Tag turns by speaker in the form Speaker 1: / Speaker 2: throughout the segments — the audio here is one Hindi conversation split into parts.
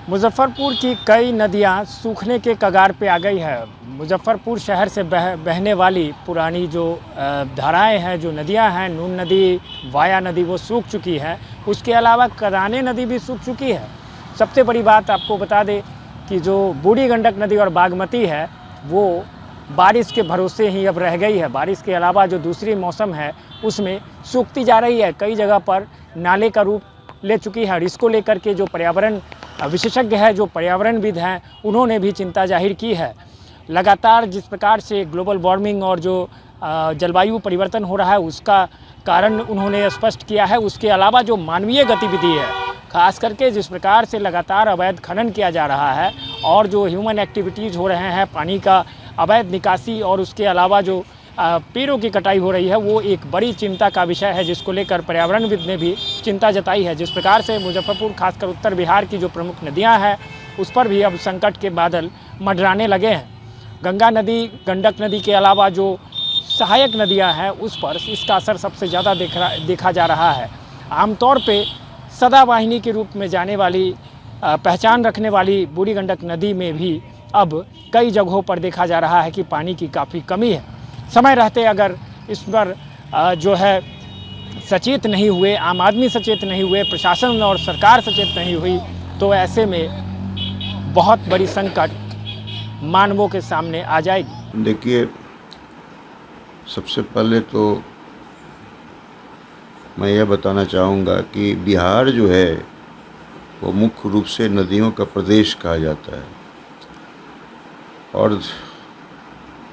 Speaker 1: मुजफ्फरपुर की कई नदियां सूखने के कगार पे आ गई है। मुजफ्फरपुर शहर से बहने वाली पुरानी जो धाराएं हैं, जो नदियां हैं, नून नदी, वाया नदी, वो सूख चुकी है। उसके अलावा कराने नदी भी सूख चुकी है। सबसे बड़ी बात आपको बता दें कि जो बूढ़ी गंडक नदी और बागमती है, वो बारिश के भरोसे ही अब रह गई है। बारिश के अलावा जो दूसरी मौसम है उसमें सूखती जा रही है, कई जगह पर नाले का रूप ले चुकी है। और इसको लेकर के जो पर्यावरण विशेषज्ञ है, जो पर्यावरणविद हैं, उन्होंने भी चिंता जाहिर की है। लगातार जिस प्रकार से ग्लोबल वार्मिंग और जो जलवायु परिवर्तन हो रहा है, उसका कारण उन्होंने स्पष्ट किया है। उसके अलावा जो मानवीय गतिविधि है, खास करके जिस प्रकार से लगातार अवैध खनन किया जा रहा है और जो ह्यूमन एक्टिविटीज़ हो रहे हैं, पानी का अवैध निकासी और उसके अलावा जो पेड़ों की कटाई हो रही है, वो एक बड़ी चिंता का विषय है, जिसको लेकर पर्यावरणविद ने भी चिंता जताई है। जिस प्रकार से मुजफ्फरपुर, खासकर उत्तर बिहार की जो प्रमुख नदियां हैं, उस पर भी अब संकट के बादल मंडराने लगे हैं। गंगा नदी, गंडक नदी के अलावा जो सहायक नदियां हैं, उस पर इसका असर सबसे ज़्यादा देखा जा रहा है। आमतौर पर सदावाहिनी के रूप में जाने वाली, पहचान रखने वाली बूढ़ी गंडक नदी में भी अब कई जगहों पर देखा जा रहा है कि पानी की काफ़ी कमी है। समय रहते अगर इस पर जो है सचेत नहीं हुए, आम आदमी सचेत नहीं हुए, प्रशासन और सरकार सचेत नहीं हुई, तो ऐसे में बहुत बड़ी संकट मानवों के सामने आ जाएगी।
Speaker 2: देखिए, सबसे पहले तो मैं यह बताना चाहूँगा कि बिहार जो है वो मुख्य रूप से नदियों का प्रदेश कहा जाता है। और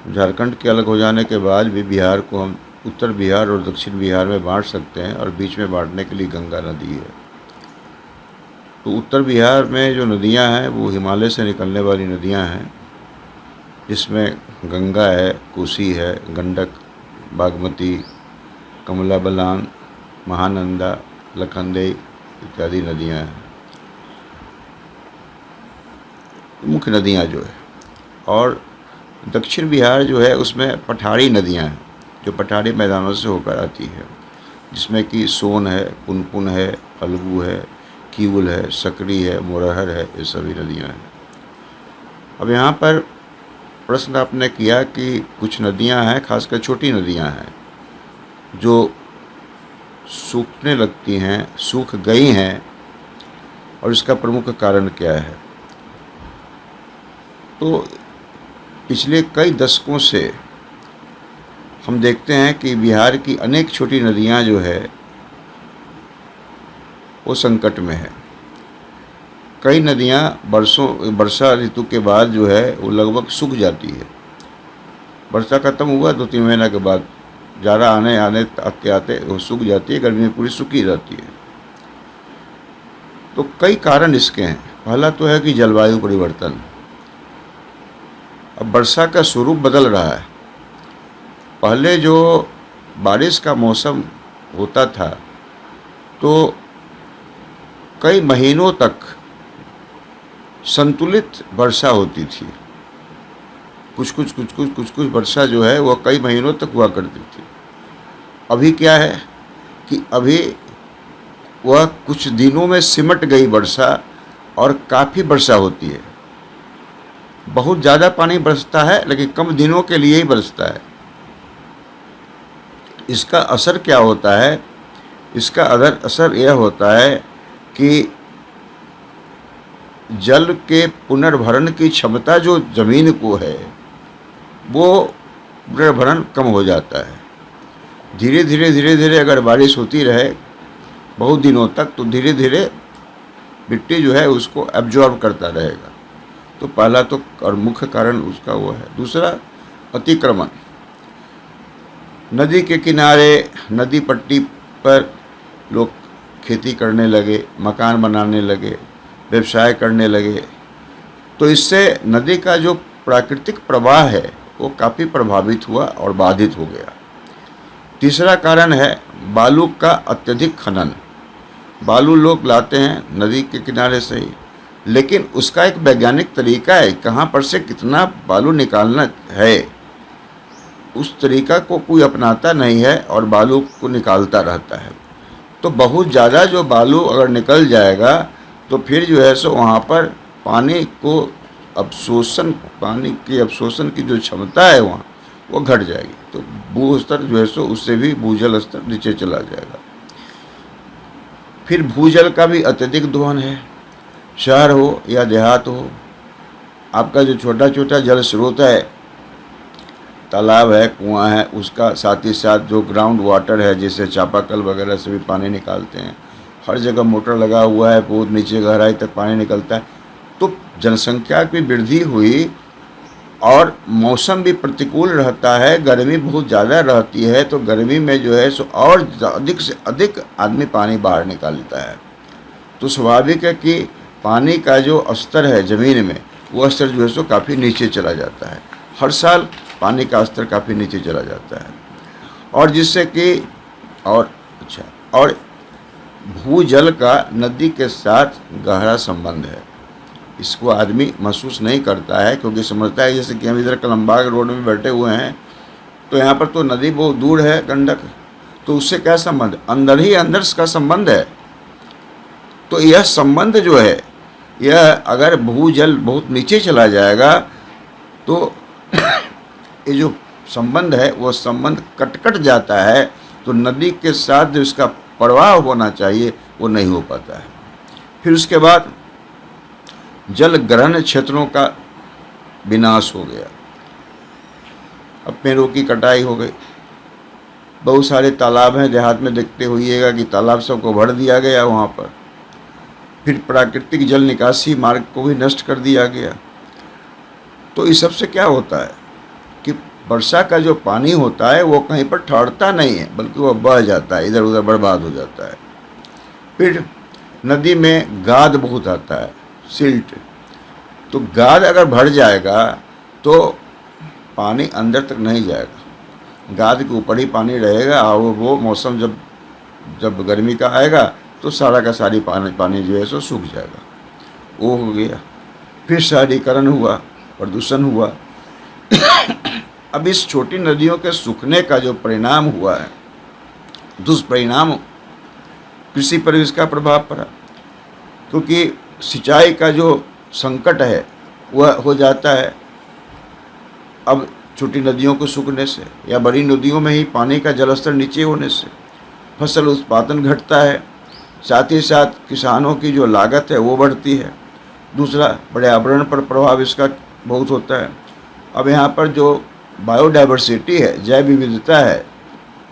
Speaker 2: झारखंड के अलग हो जाने के बाद भी बिहार को हम उत्तर बिहार और दक्षिण बिहार में बांट सकते हैं, और बीच में बांटने के लिए गंगा नदी है। तो उत्तर बिहार में जो नदियां हैं वो हिमालय से निकलने वाली नदियां हैं, जिसमें गंगा है, कोसी है, गंडक, बागमती, कमला बलान, महानंदा, लखनदेई इत्यादि नदियां हैं, मुख्य नदियां जो है। और दक्षिण बिहार जो है उसमें पठारी नदियां हैं, जो पठारी मैदानों से होकर आती है, जिसमें कि सोन है, पुनपुन है, फल्गु है, कीवुल है, सकरी है, मोरहर है, ये सभी नदियां हैं। अब यहाँ पर प्रश्न आपने किया कि कुछ नदियां हैं, खासकर छोटी नदियां हैं, जो सूखने लगती हैं, सूख गई हैं, और इसका प्रमुख कारण क्या है। तो पिछले कई दशकों से हम देखते हैं कि बिहार की अनेक छोटी नदियां जो है वो संकट में है। कई नदियां वर्षा ऋतु के बाद जो है वो लगभग सूख जाती है। वर्षा खत्म हुआ 2-3 महीना के बाद जाड़ा आने आते वो सूख जाती है, गर्मी में पूरी सूखी रहती है। तो कई कारण इसके हैं। पहला तो है कि जलवायु परिवर्तन। अब वर्षा का स्वरूप बदल रहा है। पहले जो बारिश का मौसम होता था तो कई महीनों तक संतुलित वर्षा होती थी। कुछ वर्षा जो है वह कई महीनों तक हुआ करती थी। अभी क्या है कि अभी वह कुछ दिनों में सिमट गई वर्षा, और काफ़ी वर्षा होती है। बहुत ज़्यादा पानी बरसता है, लेकिन कम दिनों के लिए ही बरसता है। इसका असर क्या होता है? इसका असर यह होता है कि जल के पुनर्भरण की क्षमता जो ज़मीन को है, वो पुनर्भरण कम हो जाता है। धीरे धीरे अगर बारिश होती रहे बहुत दिनों तक, तो धीरे धीरे मिट्टी जो है उसको एब्जॉर्ब करता रहेगा। तो पहला तो और मुख्य कारण उसका वो है। दूसरा, अतिक्रमण। नदी के किनारे, नदी पट्टी पर लोग खेती करने लगे, मकान बनाने लगे, व्यवसाय करने लगे। तो इससे नदी का जो प्राकृतिक प्रवाह है वो काफ़ी प्रभावित हुआ और बाधित हो गया। तीसरा कारण है बालू का अत्यधिक खनन। बालू लोग लाते हैं नदी के किनारे से ही, लेकिन उसका एक वैज्ञानिक तरीका है, कहाँ पर से कितना बालू निकालना है, उस तरीका को कोई अपनाता नहीं है और बालू को निकालता रहता है। तो बहुत ज़्यादा जो बालू अगर निकल जाएगा तो फिर जो है सो वहाँ पर पानी को अवशोषण, पानी की अवशोषण की जो क्षमता है वहाँ वो घट जाएगी, तो भू स्तर जो है सो उससे भी भूजल स्तर नीचे चला जाएगा। फिर भूजल का भी अत्यधिक दोहन है। शहर हो या देहात हो, आपका जो छोटा छोटा जल स्रोत है, तालाब है, कुआं है, उसका साथ ही साथ जो ग्राउंड वाटर है, जैसे चापाकल वगैरह से भी पानी निकालते हैं, हर जगह मोटर लगा हुआ है, बहुत नीचे गहराई तक पानी निकलता है। तो जनसंख्या की वृद्धि हुई और मौसम भी प्रतिकूल रहता है, गर्मी बहुत ज़्यादा रहती है, तो गर्मी में जो है सो और अधिक से अधिक आदमी पानी बाहर निकालता है। तो स्वाभाविक है कि पानी का जो स्तर है ज़मीन में, वो स्तर जो है सो काफ़ी नीचे चला जाता है। हर साल पानी का स्तर काफ़ी नीचे चला जाता है, और जिससे कि और भूजल का नदी के साथ गहरा संबंध है। इसको आदमी महसूस नहीं करता है, क्योंकि समझता है जैसे कि हम इधर कलमबाग रोड में बैठे हुए हैं, तो यहाँ पर तो नदी बहुत दूर है, गंडक, तो उससे क्या संबंध, अंदर ही अंदर का संबंध है। तो यह संबंध जो है, यह अगर भूजल बहुत नीचे चला जाएगा तो ये जो संबंध है वो संबंध कट जाता है, तो नदी के साथ जो इसका प्रवाह होना चाहिए वो नहीं हो पाता है। फिर उसके बाद जल ग्रहण क्षेत्रों का विनाश हो गया। अब पेड़ों की कटाई हो गई, बहुत सारे तालाब हैं देहात में, देखते होइएगा कि तालाब सबको भर दिया गया वहाँ पर। फिर प्राकृतिक जल निकासी मार्ग को भी नष्ट कर दिया गया। तो इस सबसे क्या होता है कि वर्षा का जो पानी होता है वो कहीं पर ठहरता नहीं है, बल्कि वो बह जाता है, इधर उधर बर्बाद हो जाता है। फिर नदी में गाद बहुत आता है, सिल्ट। तो गाद अगर भर जाएगा तो पानी अंदर तक नहीं जाएगा, गाद के ऊपर ही पानी रहेगा, और वो मौसम जब गर्मी का आएगा तो सारा का सारी पानी जो है सो सूख जाएगा। वो हो गया। फिर शहरीकरण हुआ, प्रदूषण हुआ। अब इस छोटी नदियों के सूखने का जो परिणाम हुआ है, दुष्परिणाम, कृषि पर इसका प्रभाव पड़ा, क्योंकि सिंचाई का जो संकट है वह हो जाता है अब छोटी नदियों को सूखने से, या बड़ी नदियों में ही पानी का जलस्तर नीचे होने से फसल उत्पादन घटता है। साथ ही साथ किसानों की जो लागत है वो बढ़ती है। दूसरा, पर्यावरण पर प्रभाव इसका बहुत होता है। अब यहाँ पर जो बायोडाइवर्सिटी है, जैव विविधता है,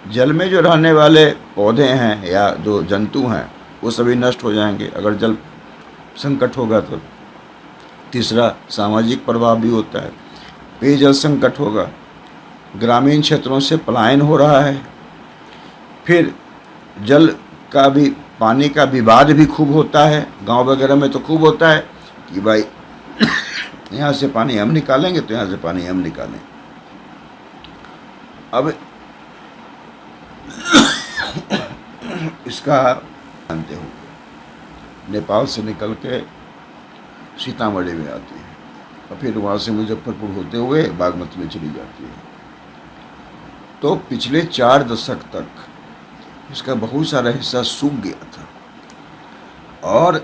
Speaker 2: जल में जो रहने वाले पौधे हैं या जो जंतु हैं वो सभी नष्ट हो जाएंगे अगर जल संकट होगा तो। तीसरा, सामाजिक प्रभाव भी होता है, पेयजल संकट होगा, ग्रामीण क्षेत्रों से पलायन हो रहा है। फिर जल का भी, पानी का विवाद भी खूब होता है, गांव वगैरह में तो खूब होता है कि भाई यहाँ से पानी हम निकालेंगे तो यहाँ से पानी हम निकालें। अब इसका जानते हो, नेपाल से निकल के सीतामढ़ी में आती है और फिर वहाँ से मुजफ्फरपुर होते हुए बागमती में चली जाती है। तो पिछले 4 दशक तक इसका बहुत सारा हिस्सा सूख गया था, और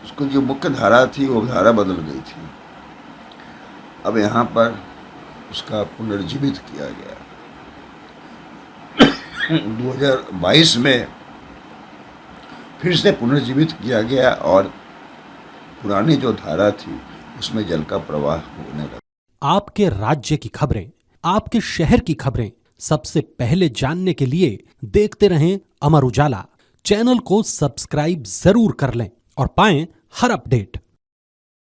Speaker 2: उसको जो मुख्य धारा थी वो धारा बदल गई थी। अब यहाँ पर उसका पुनर्जीवित किया गया। 2022 में फिर से पुनर्जीवित किया गया, और पुरानी जो धारा थी उसमें जल का प्रवाह होने लगा।
Speaker 3: आपके राज्य की खबरें, आपके शहर की खबरें सबसे पहले जानने के लिए देखते रहें अमर उजाला। चैनल को सब्सक्राइब जरूर कर लें और पाएं हर अपडेट।